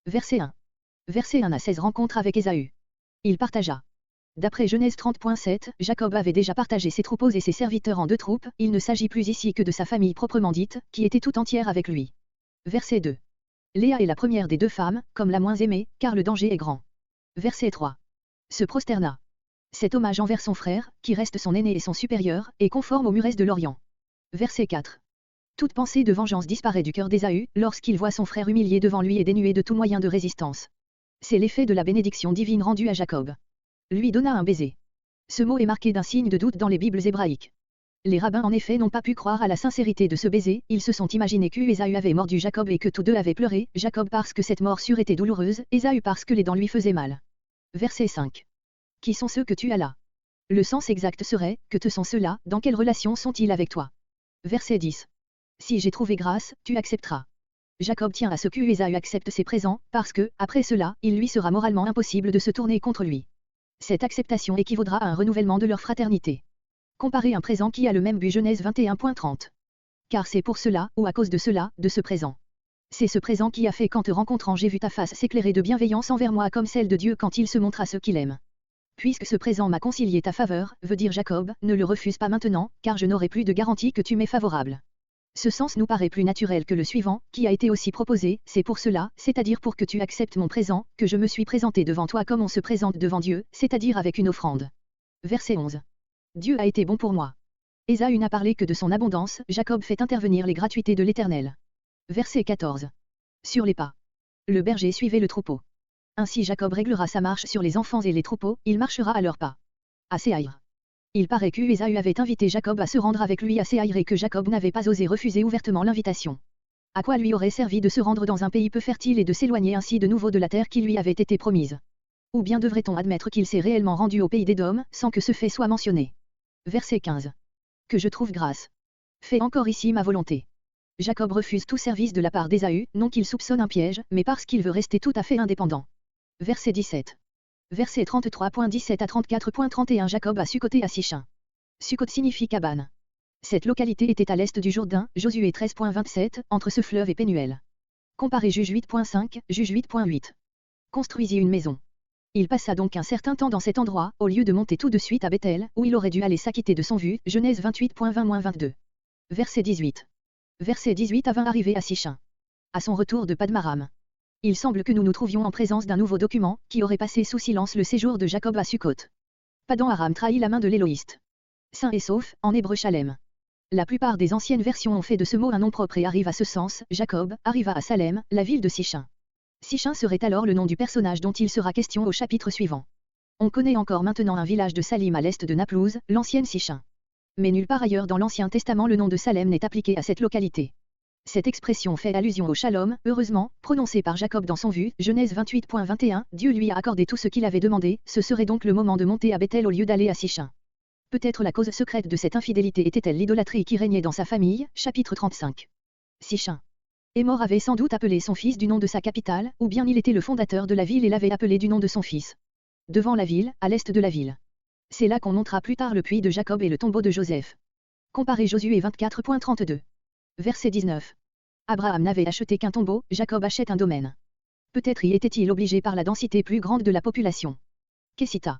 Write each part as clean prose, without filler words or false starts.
Verset 1. Verset 1 à 16 rencontre avec Ésaü. Il partagea. D'après Genèse 30.7, Jacob avait déjà partagé ses troupeaux et ses serviteurs en deux troupes, il ne s'agit plus ici que de sa famille proprement dite, qui était tout entière avec lui. Verset 2. Léa est la première des deux femmes, comme la moins aimée, car le danger est grand. Verset 3. Se prosterna. Cet hommage envers son frère, qui reste son aîné et son supérieur, est conforme aux muresses de l'Orient. Verset 4. Toute pensée de vengeance disparaît du cœur d'Ésaü, lorsqu'il voit son frère humilié devant lui et dénué de tout moyen de résistance. C'est l'effet de la bénédiction divine rendue à Jacob. Lui donna un baiser. Ce mot est marqué d'un signe de doute dans les Bibles hébraïques. Les rabbins en effet n'ont pas pu croire à la sincérité de ce baiser, ils se sont imaginés qu'Ésaü avait mordu Jacob et que tous deux avaient pleuré, Jacob parce que cette morsure était douloureuse, Ésaü parce que les dents lui faisaient mal. Verset 5. Qui sont ceux que tu as là? Le sens exact serait, que te sont ceux-là, dans quelle relation sont-ils avec toi? Verset 10. Si j'ai trouvé grâce, tu accepteras. Jacob tient à ce qu'Ésaü accepte ses présents, parce que, après cela, il lui sera moralement impossible de se tourner contre lui. Cette acceptation équivaudra à un renouvellement de leur fraternité. Comparez un présent qui a le même but Genèse 21.30. Car c'est pour cela, ou à cause de cela, de ce présent. C'est ce présent qui a fait qu'en te rencontrant j'ai vu ta face s'éclairer de bienveillance envers moi comme celle de Dieu quand il se montre à ceux qu'il aime. Puisque ce présent m'a concilié ta faveur, veut dire Jacob, ne le refuse pas maintenant, car je n'aurai plus de garantie que tu m'es favorable. Ce sens nous paraît plus naturel que le suivant, qui a été aussi proposé, c'est pour cela, c'est-à-dire pour que tu acceptes mon présent, que je me suis présenté devant toi comme on se présente devant Dieu, c'est-à-dire avec une offrande. Verset 11. Dieu a été bon pour moi. Ésaü n'a parlé que de son abondance, Jacob fait intervenir les gratuités de l'Éternel. Verset 14. Sur les pas. Le berger suivait le troupeau. Ainsi Jacob réglera sa marche sur les enfants et les troupeaux, il marchera à leurs pas. À Séhaïr. Il paraît qu'Ésaü avait invité Jacob à se rendre avec lui à Séhaïr et que Jacob n'avait pas osé refuser ouvertement l'invitation. À quoi lui aurait servi de se rendre dans un pays peu fertile et de s'éloigner ainsi de nouveau de la terre qui lui avait été promise? Ou bien devrait-on admettre qu'il s'est réellement rendu au pays d'Édom, sans que ce fait soit mentionné? Verset 15. Que je trouve grâce. Fais encore ici ma volonté. Jacob refuse tout service de la part d'Ésaü, non qu'il soupçonne un piège, mais parce qu'il veut rester tout à fait indépendant. Verset 17. Verset 33.17 à 34.31 Jacob a Succoté à Sichin. Sukkot signifie cabane. Cette localité était à l'est du Jourdain, Josué 13.27, entre ce fleuve et Pénuel. Comparez Juge 8.5, Juge 8.8. Construisit une maison. Il passa donc un certain temps dans cet endroit, au lieu de monter tout de suite à Bethel, où il aurait dû aller s'acquitter de son vue, Genèse 28.20-22. Verset 18. Verset 18 à 20 arrivé à Sichin. À son retour de Padmaram. Il semble que nous nous trouvions en présence d'un nouveau document, qui aurait passé sous silence le séjour de Jacob à Sukkot. Padan Aram trahit la main de l'Éloïste. Saint et sauf, en hébreu Shalem. La plupart des anciennes versions ont fait de ce mot un nom propre et arrive à ce sens, Jacob, arriva à Salem, la ville de Sichin. Sichin serait alors le nom du personnage dont il sera question au chapitre suivant. On connaît encore maintenant un village de Salim à l'est de Naplouse, l'ancienne Sichin. Mais nulle part ailleurs dans l'Ancien Testament le nom de Salem n'est appliqué à cette localité. Cette expression fait allusion au shalom, heureusement, prononcé par Jacob dans son vue, Genèse 28.21, Dieu lui a accordé tout ce qu'il avait demandé, ce serait donc le moment de monter à Bethel au lieu d'aller à Sichin. Peut-être la cause secrète de cette infidélité était-elle l'idolâtrie qui régnait dans sa famille, chapitre 35. Sichin. Émor avait sans doute appelé son fils du nom de sa capitale, ou bien il était le fondateur de la ville et l'avait appelé du nom de son fils. Devant la ville, à l'est de la ville. C'est là qu'on montera plus tard le puits de Jacob et le tombeau de Joseph. Comparez Josué 24.32. Verset 19. Abraham n'avait acheté qu'un tombeau, Jacob achète un domaine. Peut-être y était-il obligé par la densité plus grande de la population. Kessita.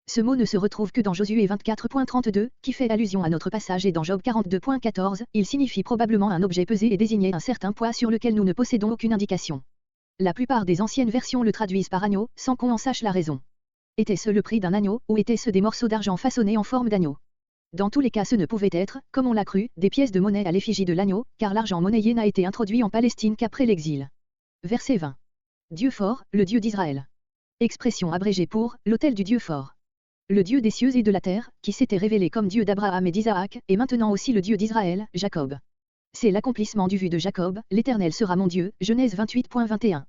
Ce mot ne se retrouve que dans Josué 24.32, qui fait allusion à notre passage et dans Job 42.14, il signifie probablement un objet pesé et désignait un certain poids sur lequel nous ne possédons aucune indication. La plupart des anciennes versions le traduisent par agneau, sans qu'on en sache la raison. Était-ce le prix d'un agneau, ou étaient-ce des morceaux d'argent façonnés en forme d'agneau? Dans tous les cas ce ne pouvait être, comme on l'a cru, des pièces de monnaie à l'effigie de l'agneau, car l'argent monnayé n'a été introduit en Palestine qu'après l'exil. Verset 20. Dieu fort, le Dieu d'Israël. Expression abrégée pour, l'autel du Dieu fort. Le Dieu des cieux et de la terre, qui s'était révélé comme Dieu d'Abraham et d'Isaac, et maintenant aussi le Dieu d'Israël, Jacob. C'est l'accomplissement du vœu de Jacob, l'Éternel sera mon Dieu, Genèse 28.21.